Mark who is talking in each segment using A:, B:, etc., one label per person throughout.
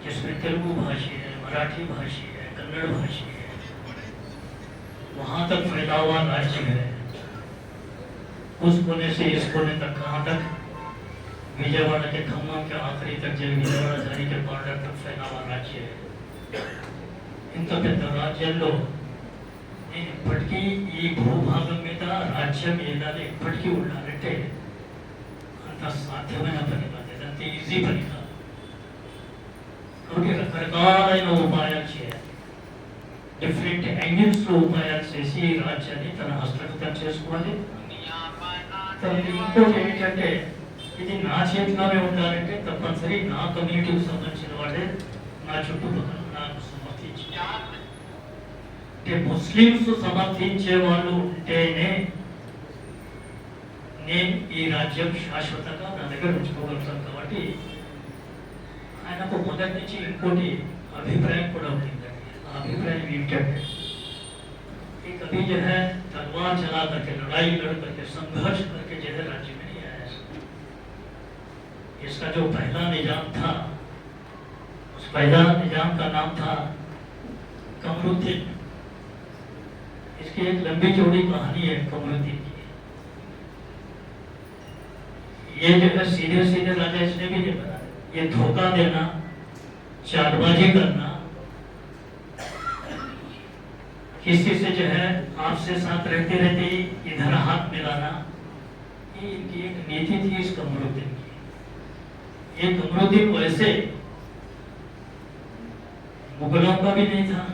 A: जिसमें तेलुगु भाषी है, मराठी भाषी है, कन्नड़ भाषी है, वहाँ तक फैला हुआ राज्य है। उस कोने से इस कोने तक, कहाँ तक? विजयवाड़ा के खम्मा के आखिरी तक, जो विजयवाड़ा झारी के बॉर्डर तक फैला हुआ राज्य है। इंत పెద్ద రాజ్యాల్లో నేను ఇప్పటికీ ఈ భూభాగం మీద రాజ్యం ఏదాలి ఇప్పటికీ ఉండాలంటే అంత సాధ్యమైన పని కాదు, అంత ఈజీ పని కాదు. కాబట్టి రకరకాలైన ఉపాయాలు చేయాలి, డిఫరెంట్ యాంగిల్స్లో ఉపాయాలు చేసి ఈ రాజ్యాన్ని తన హస్తగతం చేసుకోవాలి. ఇంకోటి ఏంటంటే ఇది నా చేతిలోనే ఉండాలంటే తప్పనిసరి నా కమ్యూనిటీకి సంబంధించిన వాళ్ళే నా చుట్టుపక్కల నాకు సమర్థించాలి. అంటే ముస్లిమ్స్ సమర్థించే వాళ్ళు ఉంటేనే నేను ఈ రాజ్యం శాశ్వతంగా నా దగ్గర ఉంచుకోగలుగుతాను. కాబట్టి ఆయనకు మొదటి నుంచి ఇంకోటి అభిప్రాయం కూడా ఉంటుందండి. ఆ అభిప్రాయం ఏమిటంటే कभी जो है तलवार चला करके, लड़ाई लड़ करके, संघर्ष करके जो है राज्य में नहीं आया. इसका जो पहला निजाम था, उस पहला निजाम का नाम था कमरुद्दीन. इसकी एक लंबी चौड़ी कहानी है कमरुद्दीन की. ये जो है सीधे सीधे राजा इसने भी नहीं बनाया. ये धोखा देना, चालबाजी करना, किसी से जो है आपसे साथ रहते रहते ही इधर हाथ मिलाना, ये इनकी एक नीति थी इस कमरुद्दीन की. ये कमरुद्दीन वैसे मुगलों का भी नहीं था.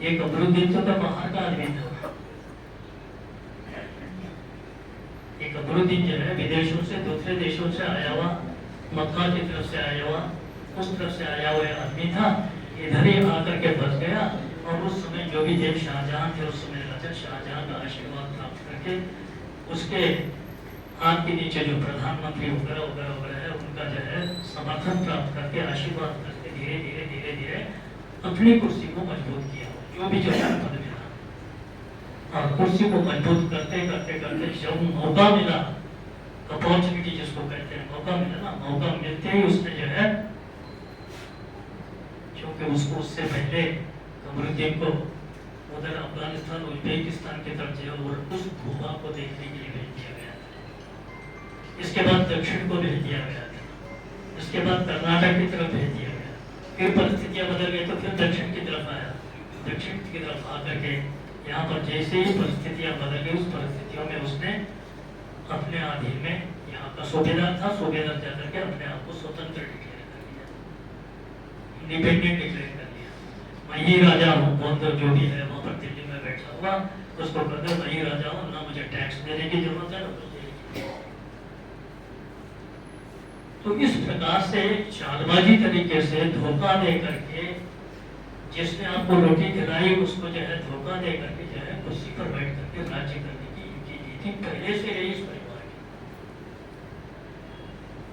A: ये कमरुद्दीन तो बाहर का आदमी था. ये कमरुद्दीन जो है विदेशों से, दूसरे देशों से आया हुआ, मक्का की तरफ से आया हुआ, उस तरफ से आया हुआ आदमी था. इधर ही आकर के बस गया और उस समय जो भी थे शाहजहां थे, उस समय राजा शाहजहां का आशीर्वाद प्राप्त करके उसके हाथ के नीचे जो प्रधानमंत्री वगैरह वगैरह वगैरह है उनका जो है समर्थन प्राप्त करके, आशीर्वाद करके धीरे धीरे धीरे धीरे अपनी कुर्सी को मजबूत किया. जो भी जो पद मिला और कुर्सी को मजबूत करते करते करते जब मौका मिला, अपॉर्चुनिटी जिसको कहते हैं, मौका मिला ना, मौका मिलते ही उसने जो है, क्योंकि उसको उससे पहले कमरुद्दीन को उधर अफगानिस्तान, उज्बेकिस्तान की तरफ जो और उस भूभाग को देखने के लिए भेज दिया गया था. इसके बाद दक्षिण को भेज दिया गया था. इसके बाद कर्नाटक की तरफ भेज दिया गया. फिर परिस्थितियां बदल गई तो फिर दक्षिण की तरफ आया. दक्षिण की तरफ आकर के यहाँ पर जैसे ही परिस्थितियां बदल गई, उस परिस्थितियों में उसने अपने अधीन में, यहाँ का सूबेदार था, सूबेदार जाकर के अपने आप को स्वतंत्र इंडिपेंडेंट डिक्लेयर कर दिया. मैं ही राजा हूँ, कौन तो जो भी है वहाँ पर दिल्ली में बैठा हुआ उसको कर दो, मैं ही राजा हूँ, ना मुझे टैक्स देने की जरूरत है, ना कुछ देने की. तो इस प्रकार से चालबाजी तरीके से धोखा दे करके जिसने आपको रोटी खिलाई उसको जो है धोखा दे करके जो है कुर्सी पर बैठ करके राज्य करने की इनकी नीति पहले से रही इस परिवार की.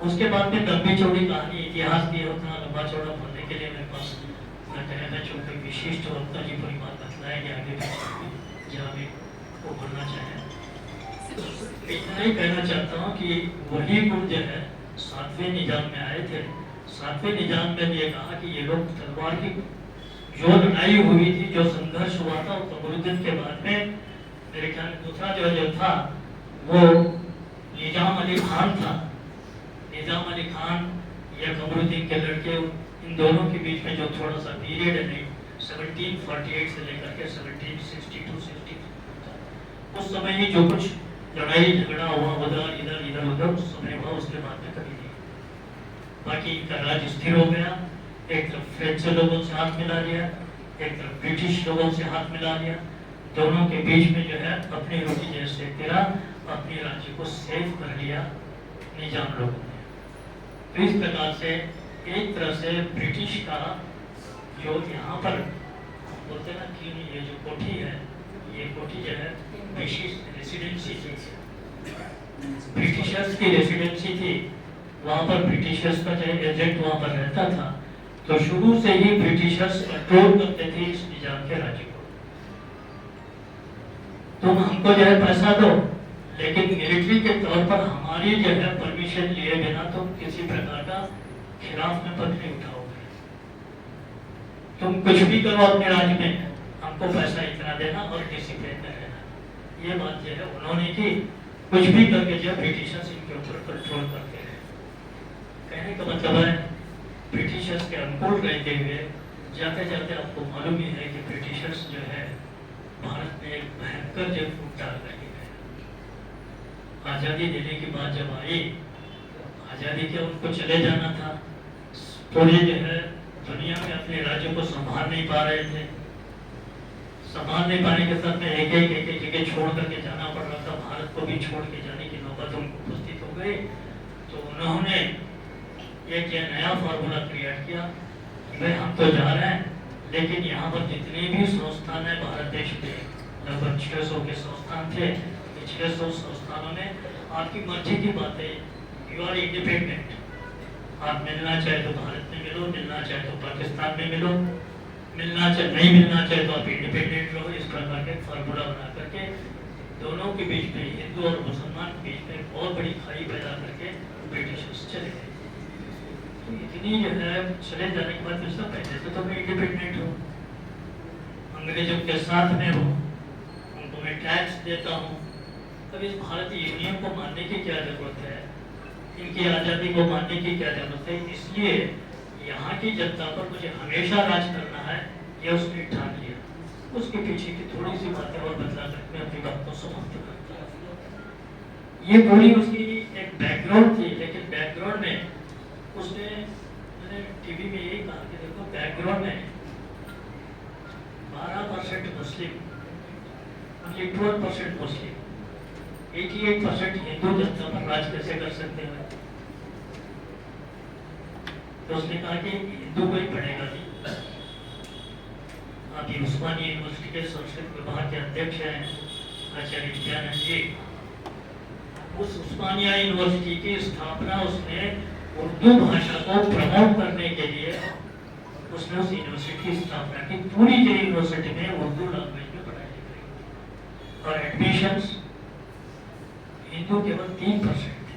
A: उसके बाद में लंबी चौड़ी कहानी, इतिहास भी उतना लंबा चौड़ा पढ़ने के लिए मेरे पास न कहना, चूंकि विशिष्ट वक्ता जी पूरी बात बतलाएंगे आगे जहाँ भी वो बोलना चाहे. इतना ही कहना चाहता हूँ कि वही गुण जो है 7वें निजाम में आए थे. 7वें निजाम में ये कहा कि ये लोग तलवार की जो लड़ाई हुई थी, जो संघर्ष हुआ था, वो कमरुद्दीन के बाद में मेरे ख्याल दूसरा जो था वो निजाम अली खान था. निजाम अली खान या कमरुद्दीन के लड़के, इन दोनों के बीच में जो थोड़ा सा पीरियड है 1748 से लेकर के 1762-63 उस समय ही जो कुछ लड़ाई झगड़ा हुआ उधर इधर इधर उधर उस समय हुआ, उसके बाद में कभी नहीं. बाकी इनका राज्य स्थिर हो गया. एक तरफ फ्रेंच लोगों से हाथ मिला लिया, एक तरफ ब्रिटिश लोगों से हाथ मिला लिया. दोनों के बीच में जो है अपनी रोटी जैसे तेरा अपने राज्य को सेव कर लिया निजाम लोगों ने. तो इस प्रकार से एक तरह से ब्रिटिश का जो यहाँ पर बोलते ना कि ये जो कोठी है, ये कोठी जो है ब्रिटिश रेसिडेंसी थी, ब्रिटिशर्स की रेसिडेंसी थी. वहाँ पर ब्रिटिशर्स का जो एजेंट वहाँ पर रहता था. तो शुरू से ही ब्रिटिशर्स कंट्रोल करते थे इस निजाम के राज्य को. तुम हमको जो है पैसा दो, लेकिन मिलिट्री के तौर पर हमारी जो है परमिशन लिए बिना तुम किसी प्रकार का खिलाफ में पद नहीं उठाओगे। तुम कुछ भी करो अपने राज्य में, हमको पैसा इतना देना और डिसिप्लिन में रहना। ये बात जो है उन्होंने की, कुछ भी करके जो ब्रिटिशर्स इनके ऊपर कंट्रोल करते रहे। कहने का मतलब है ब्रिटिशर्स के अनुकूल रहते हुए जाते जाते आपको मालूम ही है कि ब्रिटिशर्स जो है भारत में एक भयंकर जो फूट डाल रहे हैं। आज़ादी देने की बात जब आई, आज़ादी के उनको चले जाना था, पूरी जो है दुनिया में अपने राज्यों को संभाल नहीं पा रहे थे। संभाल नहीं पाने के साथ में एक एक जगह छोड़ करके जाना पड़ रहा था। भारत को भी छोड़ के जाने की नौबत उनको उपस्थित हो गई। तो उन्होंने एक ये नया फार्मूला क्रिएट किया कि भाई हम तो जा रहे हैं, लेकिन यहाँ पर जितने भी संस्थान है भारत देश में, लगभग 600 के संस्थान थे। 600 संस्थानों में आपकी मर्जी की बात है, यू आर इंडिपेंडेंट। आप मिलना चाहे तो भारत में मिलो, मिलना चाहे तो पाकिस्तान में मिलो, मिलना चाहे नहीं मिलना चाहे तो आप इंडिपेंडेंट रहो। इस प्रकार के फार्मूला बना करके दोनों के बीच में, हिंदू और मुसलमान के बीच में बहुत बड़ी खाई पैदा करके ब्रिटिशर्स चले गए। तो इतनी जो है चले जाने के बाद फिर पहले से तो मैं इंडिपेंडेंट हूँ, अंग्रेजों के साथ में हूँ, उनको मैं टैक्स देता हूँ। अब इस भारतीय यूनियन को मानने की क्या जरूरत है, इनकी आज़ादी को मानने की क्या जरूरत है। इसलिए यहाँ की जनता पर मुझे हमेशा राज करना है, यह उसने ठान लिया। उसके पीछे की थोड़ी सी बातें और बदला करके मैं अपनी बात को समाप्त करता हूँ। ये पूरी उसकी एक बैकग्राउंड थी, लेकिन बैकग्राउंड में उसने, मैंने टीवी में यही कहा कि देखो बैकग्राउंड में 12% मुस्लिम, 12% मुस्लिम, 88% हिंदू जनता पर राज कैसे कर सकते हैं। तो उसने कहा कि हिंदू कोई पढ़ेगा नहीं। आप ये उस्मानिया यूनिवर्सिटी के संस्कृत विभाग के अध्यक्ष हैं आचार्य विद्यानंद जी। उस उस्मानिया यूनिवर्सिटी की स्थापना उसने उर्दू भाषा को प्रमोट करने के लिए, उसने उस यूनिवर्सिटी की स्थापना की। पूरी यूनिवर्सिटी में उर्दू लैंग्वेज में पढ़ाई जाएगी और एडमिशंस हिंदू केवल 3% थे।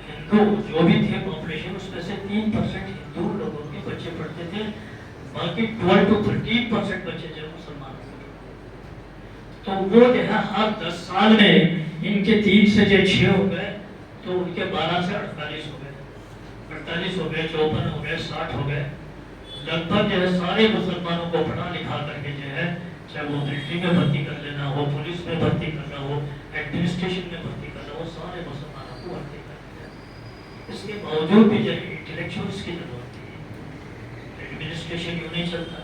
A: हिंदू जो भी थे पॉपुलेशन, उसमें से 3% हिंदू लोगों के बच्चे पढ़ते थे, बाकी 12 to 13% बच्चे जो मुसलमान थे। तो वो जो है हर 10 साल में इनके 3 से 6 हो गए, तो उनके 12 से 48 हो गए, 48 हो गए, 54 हो गए, 60 हो गए। लगभग जो है सारे मुसलमानों को पढ़ा लिखा करके जो है, चाहे वो मिलिट्री में भर्ती कर लेना हो, पुलिस में भर्ती करना हो, एडमिनिस्ट्रेशन में भर्ती करना हो, सारे मुसलमानों को भर्ती कर दिया। इसके बावजूद भी जो इंटेलेक्चुअल्स की जरूरत थी, एडमिनिस्ट्रेशन यूँ नहीं चलता।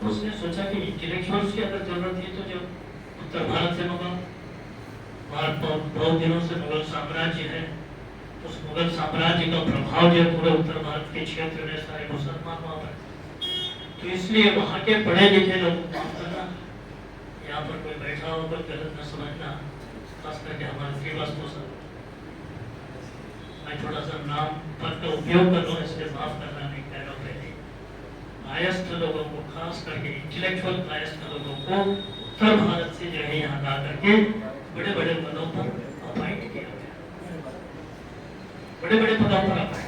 A: तो उसने सोचा कि इंटेलेक्चुअल्स की अगर जरूरत है तो जो उत्तर भारत से मंगा, भारत बहुत दिनों से मुगल साम्राज्य है, उस मुगल साम्राज्य का प्रभाव जो पूरे उत्तर भारत के क्षेत्र में सारे मुसलमान वहाँ पर, तो इसलिए वहाँ के पढ़े लिखे लोगों को काम करना। यहाँ पर कोई बैठा हो कोई गलत न समझना, खास करके हमारे श्रीवास्तव सर, मैं थोड़ा सा नाम पद का उपयोग कर रहा हूँ, इसलिए माफ करना नहीं कह रहा हूँ। पहले कायस्थ लोगों को, खास करके इंटेलेक्चुअल कायस्थ लोगों को उत्तर भारत से जो है यहाँ ला करके बड़े बड़े पदों पर अपॉइंट किया गया, बड़े बड़े पदों पर अपॉइंट।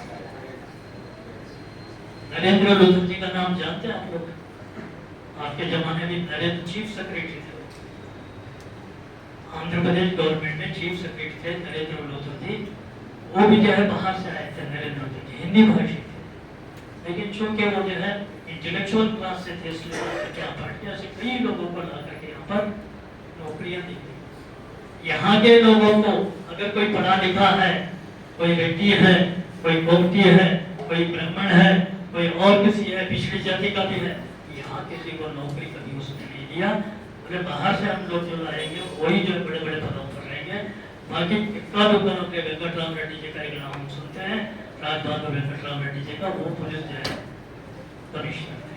A: नरेंद्र लूथर जी का नाम जानते हैं आप लोग? आपके जमाने में नरेंद्र चीफ सेक्रेटरी थे, आंध्र प्रदेश गवर्नमेंट में चीफ सेक्रेटरी थे नरेंद्र लूथर जी। वो भी जो है बाहर से आए थे नरेंद्र लूथर जी, हिंदी भाषी थे, लेकिन चूंकि वो जो है इंटेलेक्चुअल क्लास से थे, इसलिए क्या पार्टियां से कई लोगों को ला करके यहाँ पर नौकरियां दी गई। यहाँ के लोगों को अगर कोई पढ़ा लिखा है, कोई व्यक्ति है, कोई गोमती है, कोई ब्राह्मण है, कोई और किसी है, पिछड़ी जाति का भी है, यहाँ किसी को नौकरी कभी उसने नहीं दिया। बोले बाहर से हम लोग जो लाएंगे वही जो बड़े बड़े पदों पर रहेंगे। बाकी इक्का दुक्का के वेंकटराम रेड्डी जी का एक नाम हम सुनते हैं, राज बहादुर वेंकटराम रेड्डी जी का, वो पुलिस जो है कमिश्नर थे।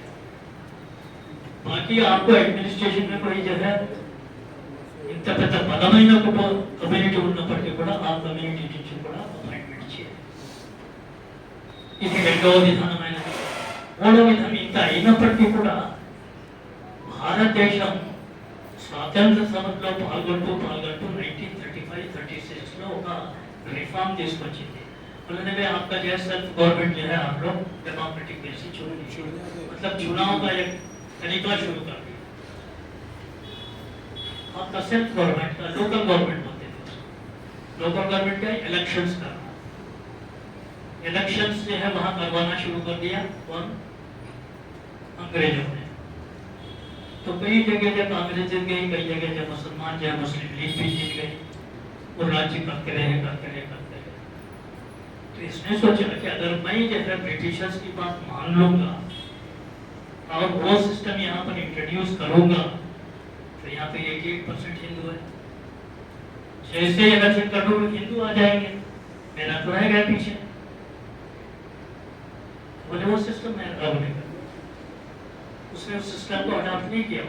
A: बाकी आपको एडमिनिस्ट्रेशन में कोई जो है ఇంత పెద్ద బలమైన కమ్యూనిటీ ఉన్నప్పటికీ కూడా ఆ కమ్యూనిటీ నుంచి కూడా అపాయింట్మెంట్ చేయాలి. ఇది రెండవ విధానమైనది. మూడవ విధానం ఇంత అయినప్పటికీ కూడా భారతదేశం స్వాతంత్ర సమరంలో పాల్గొంటూ 1935-36లో ఒక రిఫార్మ్ తీసుకొచ్చింది. उन्होंने भी आपका जो है सेल्फ गवर्नमेंट जो है आप लोग डेमोक्रेटिक बेसिस छोड़ दी, मतलब चुनाव का एक तरीका शुरू कर दिया। आपका सेल्फ गवर्नमेंट का लोकल गवर्नमेंट बोलते थे, लोकल गवर्नमेंट का इलेक्शंस करना, इलेक्शंस जो है वहां करवाना शुरू कर दिया कौन? अंग्रेजों ने। तो कई जगह जब कांग्रेस जीत गई, कई जगह जब मुसलमान जो है मुस्लिम लीग भी जीत गई, वो राज्य करते रहे। तो इसने सोचा कि अगर मैं जो है ब्रिटिशर्स की बात मान लूंगा और वो सिस्टम यहाँ पर इंट्रोड्यूस करूंगा, तो यहाँ पे 88% हिंदू है, जैसे इलेक्शन कर लूंगा हिंदू आ जाएंगे, मेरा तो रहेगा पीछे। बोले वो सिस्टम मैं अडॉप्ट नहीं करूंगा। उसने उस सिस्टम को अडॉप्ट नहीं किया।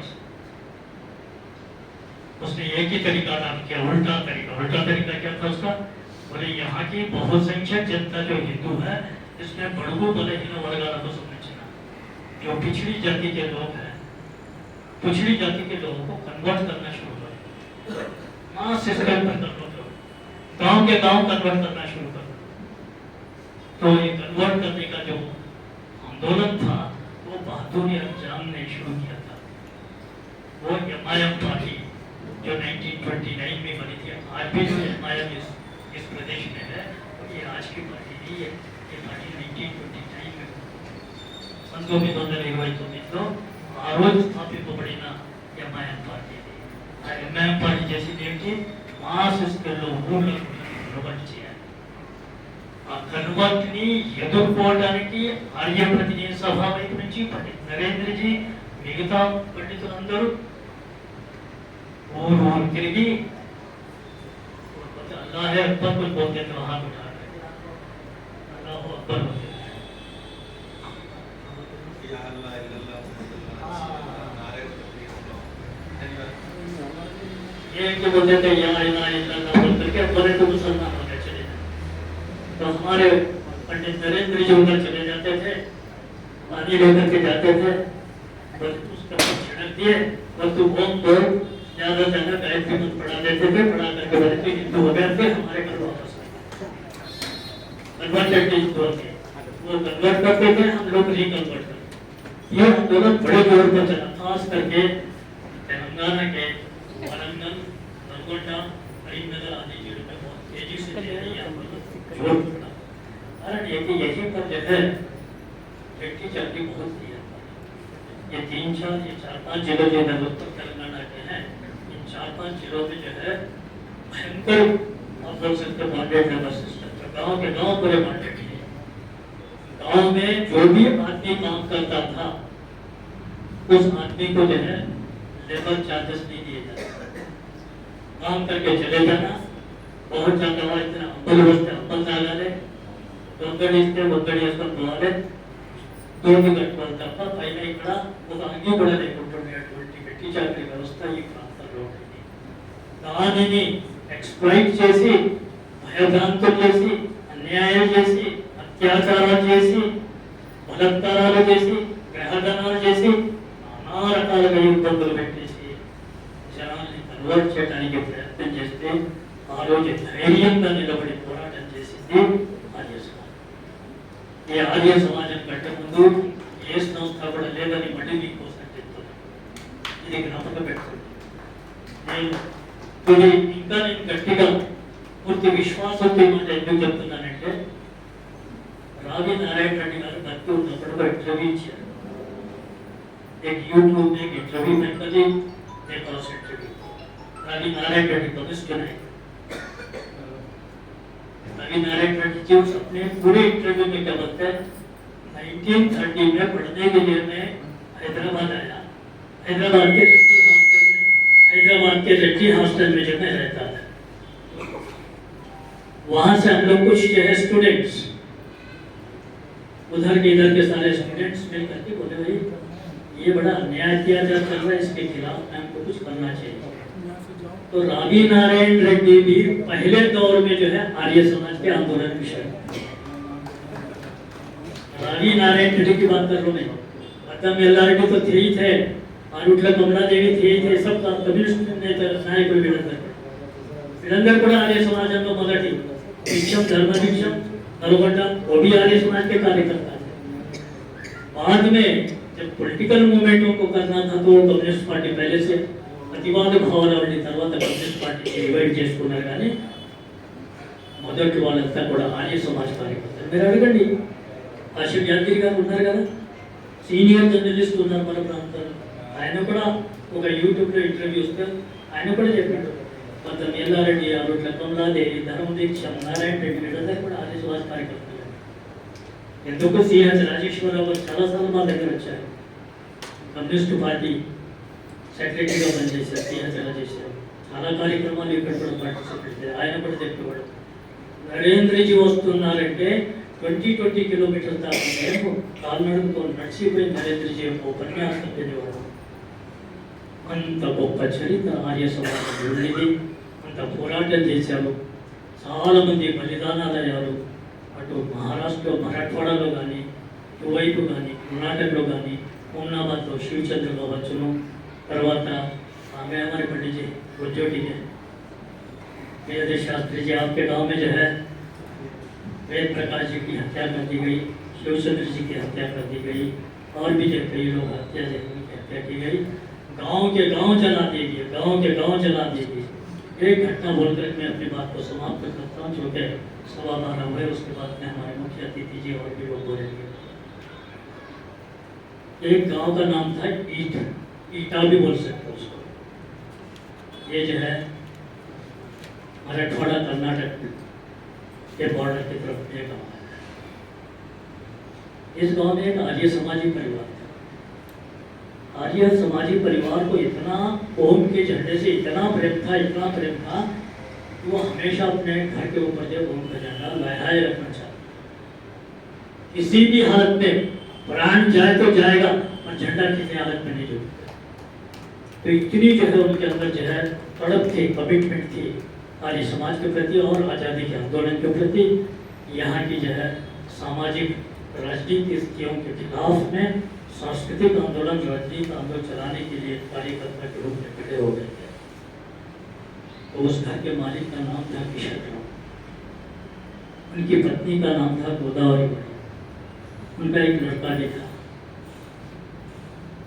A: उसने एक ही तरीका अडॉप्ट किया, उल्टा तरीका। उल्टा तरीका क्या था उसका? बोले यहाँ की बहुसंख्यक जनता जो हिंदू है, इसमें बड़गु बलहीन वर्गाला को समझना, जो पिछड़ी जाति के लोग हैं, पिछड़ी जाति के लोगों को कन्वर्ट करना शुरू कर, मास स्केल पर कन्वर्ट, गांव के गांव कन्वर्ट करना शुरू कर। तो ये कन्वर्ट करने का जो आंदोलन था वो बहादुर जाम ने शुरू किया था। वो एमआईएम पार्टी जो 1929 में बनी थी, आज भी जो एमआईएम इस प्रदेश में है, तो ये आज की पार्टी नहीं है। ये पार्टी 1929 में पंतोमी 2029 तो आ रोज स्थापितपడిన एमआईएम पार्टी थी। ఆ एमआईएम पार्टी చేసింది ఏంటి? మాస్ స్కేల్లో ఊళ్ళో కన్వర్ట్ చేయాలి। ఆ కన్వర్ట్ ని ఎదుర్కోవడానికి ఆర్య ప్రతినిధి సభ వైపు నుంచి పండిత్ నరేంద్రజీ మిగతా పండితులందరూ ఊరు ఊరు తిరిగి अल्लाह है अकबर कुछ बोलते थे, वहां उठा अल्लाह अकबर बोलते थे। ये क्या बोलते थे? या इला इल्लल्लाह बोल करके अकबर तो मुसलमान होने चले जाते। तो हमारे पंडित नरेंद्र जी उधर चले जाते थे, पानी लेकर के जाते थे, बस उसका छिड़क दिए, बस तू ओम बोल, ज्यादा ज्यादा गायत्री मंत्र पढ़ा देते थे, पढ़ा करके बोले थे हिंदू हो गए थे, हमारे घर वापस कन्वर्टेड हिंदू थे। वो कन्वर्ट करते थे, हम लोग रिकन्वर्ट करते। ये आंदोलन बड़े जोर पर चला, खास करके तेलंगाना के वारंगल, नलगोंडा, करीमनगर आदि जिलों में बहुत तेजी से जोर पड़ा। कारण ये कि यहीं पर जो है व्यक्ति चलती बहुत थी। ये 4-5 जिलों जो है उत्तर तेलंगाना के हैं, 4-5 जिलों में जो है भयंकर आप बोल सकते बॉन्डेड लेबर सिस्टम, गांव के गांव पूरे बॉन्डेड थे। गांव में जो भी आदमी काम करता था, उस आदमी को जो है लेबर चार्जेस नहीं दिए जाते, काम करके चले जाना। बहुत जाता हुआ इतना अब्बल वस्ते अब्बल डाला ले, दొంగడి ఇస్తే ఒక్కడి వేసుకొని పోవాలి, దోగి కట్టుకోవాలి తప్ప పైన ఇక్కడ ఒక అంగి కూడా లేకుంటున్నటువంటి పెట్టి చాకరీ వ్యవస్థ ఈ ప్రాంతంలో ఉంది। దానిని ఎక్స్‌ప్లాయిట్ చేసి, భయభ్రాంతులు చేసి, అన్యాయం చేసి, అత్యాచారాలు చేసి, బలాత్కారాలు చేసి, గ్రహదానాలు చేసి, నానా రకాలుగా ఇబ్బందులు పెట్టేసి జనాల్ని కన్వర్ట్ చేయడానికి ప్రయత్నం చేస్తే ఆ రోజు ధైర్యంగా నిలబడి పోరాటం చేసింది ఆర్య సమాజం। ఈ ఆర్య సమాజం కంటే ముందు ఏ సంస్థ కూడా లేదని మళ్ళీ మీకోసం చెప్తున్నాను, ఇది జ్ఞాపకం పెట్టుకోండి। ఇది ఇంకా నేను గట్టిగా పూర్తి విశ్వాసంతో మాట ఎందుకు చెప్తున్నానంటే, రావి నారాయణ రెడ్డి గారు బతికి ఉన్నప్పుడు ఒక ఇంటర్వ్యూ ఇచ్చారు। एक यूट्यूब में एक इंटरव्यू में कभी देखा उस इंटरव्यू रावी नारायण रेड्डी को सुना है। रावी नारायण रेड्डी जी उस अपने पूरे इंटरव्यू में क्या बोलते हैं, 1930 में पढ़ने के लिए मैं हैदराबाद आया। हैदराबाद के रेड्डी हॉस्टल में जब मैं रहता था, वहां से हम लोग कुछ जो है स्टूडेंट्स उधर के इधर के सारे स्टूडेंट्स मिल करके बोले भाई ये बड़ा अन्याय अत्याचार चल रहा है, इसके खिलाफ हमको कुछ करना चाहिए। तो रावी नारायण रेड्डी भी पहले दौर में जो है आर्य समाज के आंदोलन में शामिल। रावी नारायण रेड्डी की बात कर रहा हूं मैं, मतलब मेल्लारेड्डी तो थे ही थे, आरुट्ला कमला देवी थे ही थे, सब कम्युनिस्ट नायकुలు వీళ్ళందరూ కూడా ఆర్య సమాజంలో మొదటి భిక్షం ధర్మ భిక్షం नलगोंडा वो भी आर्य समाज के कार्यकर्ता थे। बाद में जब पॉलिटिकल मूवमेंटों को करना था तो कम्युनिस्ट पार्टी पहले से అతివాద భావాల ఉండి తర్వాత కమ్యూనిస్ట్ పార్టీకి డివైడ్ చేసుకున్నారు కానీ మొదటి వాళ్ళంతా కూడా ఆర్య సమాజ్ కార్యకర్తలు. మీరు అడగండి, ఆశిఫ్ యాదగిరి గారు ఉన్నారు కదా, సీనియర్ జర్నలిస్ట్ ఉన్నారు మన ప్రాంతాల్లో. ఆయన కూడా ఒక యూట్యూబ్లో ఇంటర్వ్యూ ఇస్తే ఆయన కూడా చెప్పాడు, కొంత ఎల్లారెడ్డి అరుట్ల కమలాదేవి ధర్మ దీక్ష నారాయణ రెడ్డి వీళ్ళందరూ కూడా ఆర్య సమాజ్ కార్యకర్తలు. ఎందుకు సిహెచ్ రాజేశ్వరరావు గారు చాలాసార్లు మా దగ్గర వచ్చారు. కమ్యూనిస్ట్ పార్టీ సెక్రటరీగా పనిచేశారు, సిహెచ్ రాజేశ్వరరావు. చాలా కార్యక్రమాలు ఇక్కడ కూడా పార్టిసిపేట్ చేశారు. ఆయన కూడా చెప్పేవాడు, నరేంద్రజీ వస్తున్నారంటే 20 కిలోమీటర్ల దాకా మేము కాల్నడుతో నడిచిపోయి నరేంద్రజీ యొక్క ఉపన్యాసం వినేవాడు. అంత గొప్ప చరిత్ర ఆర్య సమాజం ఉండేది. అంత పోరాటం చేశారు, చాలామంది బలిదానాలు అయ్యారు. అటు మహారాష్ట్ర మరాఠవాడలో కానీ, ఇటువైపు కానీ, కర్ణాటకలో కానీ, ఉమ్నాబాద్లో శివచంద్ర కావచ్చును, తర్వాత हमें हमारे पंडित जी गुज्जोटी है, वेद शास्त्री जी आपके गांव में जो है वेद प्रकाश जी की हत्या कर दी गई, शिवचंद्र जी की हत्या कर दी गई, और भी जो कई लोग हत्या की गई। गांव के गांव जला दीजिए, गांव के गांव जला दीजिए। एक घटना बोलकर मैं अपनी बात को समाप्त करता हूँ, जो कि 12:15 हुए, उसके बाद में हमारे मुख्य अतिथि जी और भी लोग बोलेंगे। एक गांव का नाम था ईटा भी बोल सकते हो उसको। ये जो है मराठवाड़ा कर्नाटक के बॉर्डर की तरफ एक गाँव है। इस गांव में एक आर्य समाजी परिवार था। आर्य समाजी परिवार को इतना ओम के झंडे से इतना प्रेम था, इतना प्रेम था कि वो हमेशा अपने घर के ऊपर जो ओम का झंडा लहराए रखना चाहते। किसी भी हालत में प्राण जाए तो जाएगा, और झंडा किसी हालत में नहीं जुड़ेगा। तो इतनी जो है उनके अंदर जो है तड़प थी, कमिटमेंट थी आर्य समाज के प्रति और आज़ादी के आंदोलन के प्रति। यहाँ की जो है सामाजिक राजनीतिक स्थितियों के खिलाफ में सांस्कृतिक आंदोलन, राजनीतिक आंदोलन चलाने के लिए कार्यकर्ता के रूप में खड़े हो गए थे। तो उस घर के मालिक का नाम था किशोर राव, उनकी पत्नी का नाम था गोदावरी बाई, उनका एक लड़का भी था।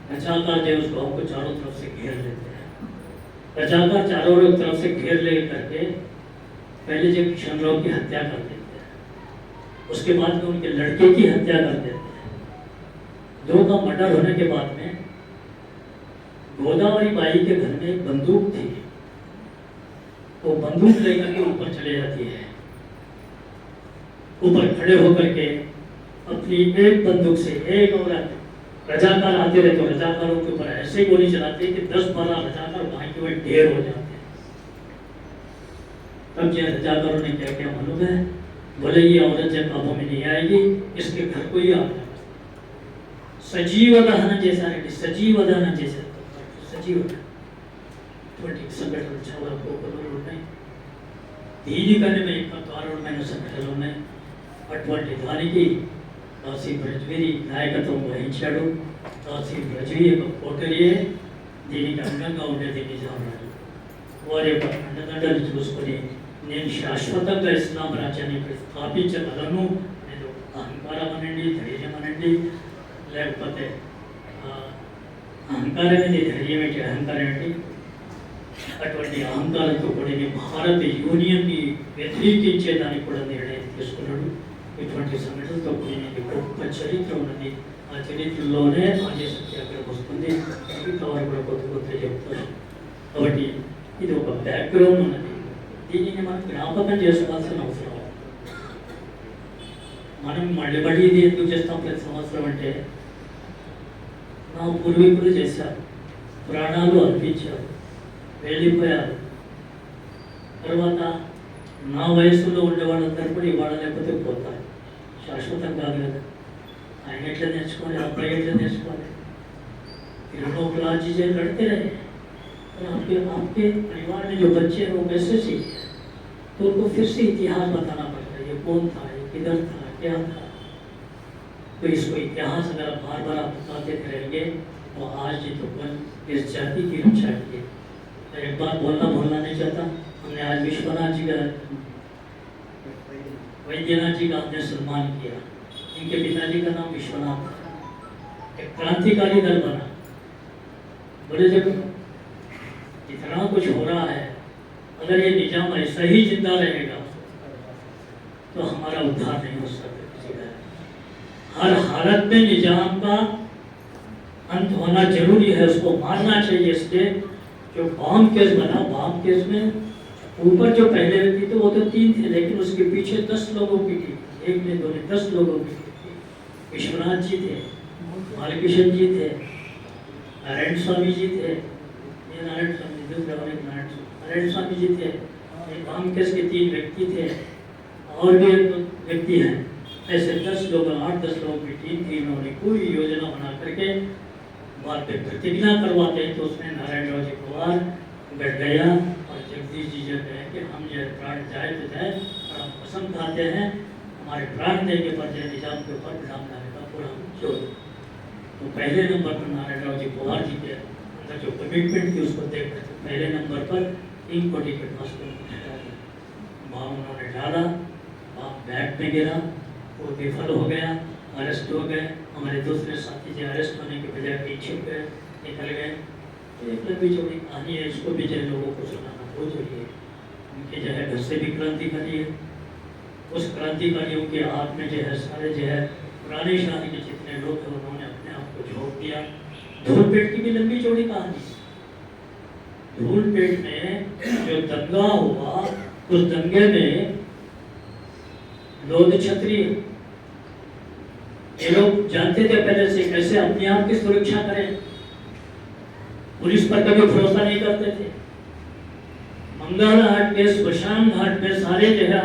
A: रजाकार जो उस गांव को चारों तरफ से घेर लेते हैं। रजाकार चारों तरफ से घेर ले करके पहले जो किशन राव की हत्या कर देते हैं, उसके बाद में उनके लड़के की हत्या कर देते हैं। दो का मर्डर होने के बाद में गोदावरी बाई के घर में एक बंदूक थी, वो बंदूक लेकर के ऊपर चले जाती है। ऊपर खड़े होकर के अपनी एक बंदूक से एक औरत, रजाकार आते रहे तो रजाकारों के ऊपर ऐसे गोली चलाते कि 10-12 रजाकार वहां के वहीं ढेर हो जाते हैं। तब जो रजाकारों ने क्या क्या मालूम है, बोले ये औरत जब काबू में नहीं आएगी, इसके घर को ही आग, सजीव दहन जैसा रेडी, सजीव दहन जैसा सजीव సంఘటనలు చాలా ఉపకరణలు ఉన్నాయి. దీనికని మేము కారణమైన సంఘటనలు ఉన్నాయి. అటువంటి దానికి కాశీ బ్రజ్వేరి నాయకత్వం వహించాడు. కాశీ బ్రజ్వీ యొక్క కోటరియే దీనికి అంగంగా ఉండేది నిజాం రాజు. వారి యొక్క అండదండలు చూసుకొని నేను శాశ్వతంగా ఇస్లాం రాజ్యాన్ని స్థాపించగలను నేను అహంకారం అనండి, ధైర్యం అనండి, లేకపోతే అహంకారం అనేది ధైర్యం ఏంటి, అహంకారం ఏంటి, అటువంటి అహంకారంతో కూడిన భారత యూనియన్ని వ్యతిరేకించేదానికి కూడా నిర్ణయం తీసుకున్నాడు. ఇటువంటి సంఘటనతో కూడిన గొప్ప చరిత్ర ఉన్నది. ఆ చరిత్రలోనే ఆర్య సత్యాగ్రహం వస్తుంది. మిగతా వారు కూడా కొత్త కొత్త చెప్తారు. కాబట్టి ఇది ఒక బ్యాక్గ్రౌండ్ ఉన్నది. దీనిని మనం జ్ఞాపకం చేసుకోవాల్సిన అవసరం. మనం మళ్ళీ మళ్ళీ ఇది ఎందుకు చేస్తాం ప్రతి సంవత్సరం అంటే, నా పూర్వీకులు చేశారు, ప్రాణాలు అర్పించారు, వెళ్ళిపోయారు. తర్వాత నా వయసులో ఉండే వాళ్ళందరూ కూడా ఇవాళ లేకపోతే పోతారు, శాశ్వతం కాదు కదా. ఆయన ఎట్లా నేర్చుకోవాలి, అబ్బాయి ఎట్లా నేర్చుకోవాలి. लोग चीज़ें लड़ते रहे, आपके परिवार में जो बच्चे हैं वो कैसे सीखे, तो उनको फिर से इतिहास बताना पड़ता है, ये कौन था, ये किधर था, क्या था। तो इसको इतिहास अगर आप बार बार आप बताते रहेंगे तो आज ये तो इस जाति की रक्षा की है। एक बात भूलना नहीं चाहता, हमने आज विश्वनाथ जी का वैद्यनाथ जी का हमने सम्मान किया। इनके पिताजी का नाम विश्वनाथ था। एक क्रांतिकारी दल बना। बोले जब इतना कुछ हो रहा है, अगर ये निजाम ऐसा ही जिंदा रहेगा तो हमारा उद्धार नहीं हो सकता किसी का। हर हालत में निजाम का अंत होना जरूरी है, उसको मारना चाहिए। इसलिए जो बॉम्ब केस बना, बॉम्ब केस में ऊपर जो पहले व्यक्ति थे वो तो 3 थे, लेकिन उसके पीछे 10 लोगों की थी, एक ने दो ने 10 लोगों की थी। विश्वनाथ जी थे, बालकृष्ण जी थे, नारायण स्वामी जी थे, ये नारायण स्वामी नारायण स्वामी जी थे, ये बॉम्ब केस के 3 व्यक्ति थे, और भी व्यक्ति हैं। ऐसे 10 लोग, 8-10 लोगों की टीम थी। इन्होंने पूरी योजना बना करके बाद में प्रतिज्ञा करवाते हैं तो उसमें नारायण राव जी पवार बैठ गया और जगदीश जी जो कहे कि हम जो प्राण जाए तो जाए, और हम कसम खाते हैं हमारे प्राण देने पर जो निजाम के ऊपर विराम लाने का पूरा जोर। तो पहले नंबर पर नारायण राव जी पवार जी के अंदर जो कमिटमेंट थी उसको देख कर पहले नंबर पर 3 कोटी के पास वहाँ उन्होंने डाला, वहाँ बैग में गिरा, वो विफल हो गया, अरेस्ट हो गए। हमारे दूसरे साथी जो अरेस्ट होने के बजाय पीछे गए, निकल गए। तो एक लंबी चौड़ी कहानी है, इसको भी जो लोगों को सुनाना बहुत जरूरी है। उनके जो है घर से भी क्रांतिकारी है, उस क्रांतिकारियों के हाथ में जो है सारे जो है पुराने शादी के जितने लोग थे उन्होंने अपने आप को झोंक दिया। धूलपेट की भी लंबी चौड़ी कहानी। धूलपेट में जो दंगा हुआ, उस दंगे में लोध क्षत्रिय, ये लोग जानते थे पहले से कैसे अपने आप की सुरक्षा करें। पुलिस पर कभी भरोसा नहीं करते थे। मंगल घाट पे, श्मशान घाट पे सारे जो है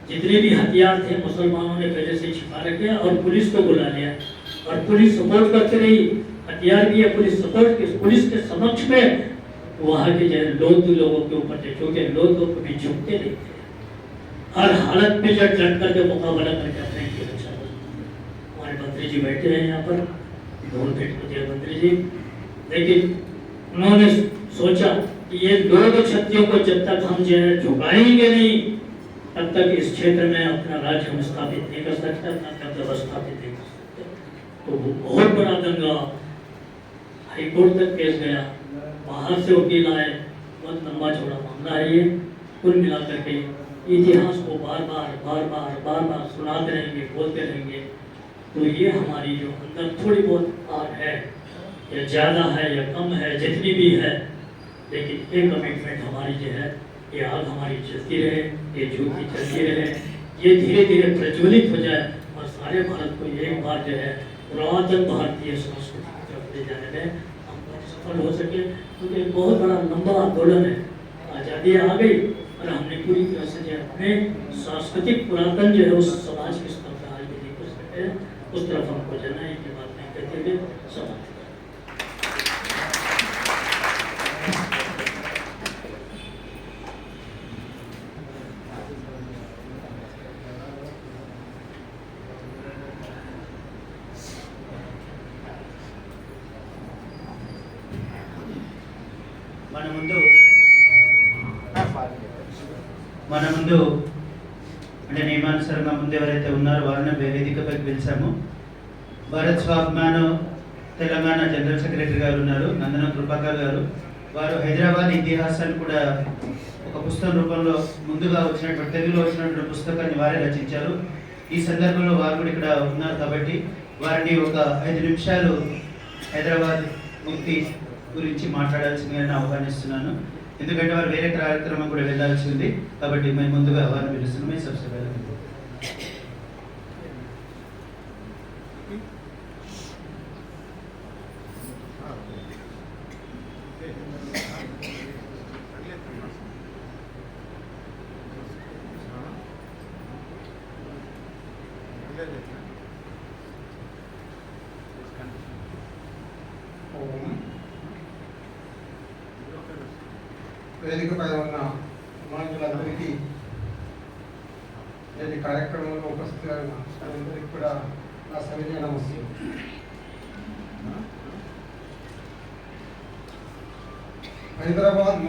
A: जितने भी हथियार थे मुसलमानों ने पहले से छिपा रखे और पुलिस को बुला लिया, और पुलिस सपोर्ट करते रही। हथियार भी है, पुलिस सपोर्ट के, पुलिस के समक्ष में वहाँ के जो लोग लोगों के ऊपर थे, क्योंकि लोग कभी झुकते नहीं थे। हर हालत में जब डट करके मुकाबला करके अपने की रक्षा करते। हमारे मंत्री जी बैठे हैं यहाँ पर, धूलपेट के मंत्री जी। लेकिन उन्होंने सोचा कि ये लोग क्षत्रियों को जब तक हम जो है झुकाएंगे नहीं, तब तक इस क्षेत्र में अपना राज्य हम स्थापित नहीं कर सकते, अपना कर्तव्य स्थापित नहीं कर सकते। तो वो बहुत बड़ा दंगा, हाईकोर्ट तक केस गया, बाहर से वकील आए, बहुत लंबा चौड़ा मामला है ये। कुल मिलाकर के इतिहास को बार बार सुनाते रहेंगे, बोलते रहेंगे। तो ये हमारी जो अंदर थोड़ी बहुत आग है, या ज़्यादा है या कम है, जितनी भी है, लेकिन ये कमिटमेंट हमारी जो है, ये आग हमारी चलती रहे, ये ज्योति चलती रहे, ये धीरे धीरे प्रज्वलित हो जाए और सारे भारत को एक बार जो है पुरातन भारतीय संस्कृति की तरफ ले जाने में हम सफल हो सके। क्योंकि एक बहुत बड़ा लंबा आंदोलन है, आज़ादी आ गई और हमने पूरी तरह से जो अपने सांस्कृतिक पुरातन जो है उस समाज के स्तर पर आज भी नहीं कर सकते, उस तरफ हमको जाना है। ये बात नहीं कहते हुए समाप्त।
B: మన ముందు అంటే నియమానుసారంగా ముందు ఎవరైతే ఉన్నారో వారిని వేదికపైకి పిలిచాము. భారత్ స్వాభిమాన్ తెలంగాణ జనరల్ సెక్రటరీ గారు ఉన్నారు, నందన కృపాకర్ గారు. వారు హైదరాబాద్ ఇతిహాసాన్ని కూడా ఒక పుస్తకం రూపంలో ముందుగా వచ్చినటువంటి తెలుగులో వచ్చినటువంటి పుస్తకాన్ని వారే రచించారు. ఈ సందర్భంలో వారు కూడా ఇక్కడ ఉన్నారు కాబట్టి వారిని ఒక 5 నిమిషాలు హైదరాబాద్ ముక్తి గురించి మాట్లాడాల్సిందిగా ఆహ్వానిస్తున్నాను. ఎందుకంటే వారు వేరే కార్యక్రమం కూడా వెళ్ళాల్సి ఉంది కాబట్టి మేము ముందుగా వారిని పిలుస్తున్నాం. सबसे पहले
C: వేదికపై ఉన్న అభిమానులందరికీ ఈ కార్యక్రమంలో ఉపస్థితులైన అందరికీ కూడా నా సవినయ నమస్కారం. హైదరాబాద్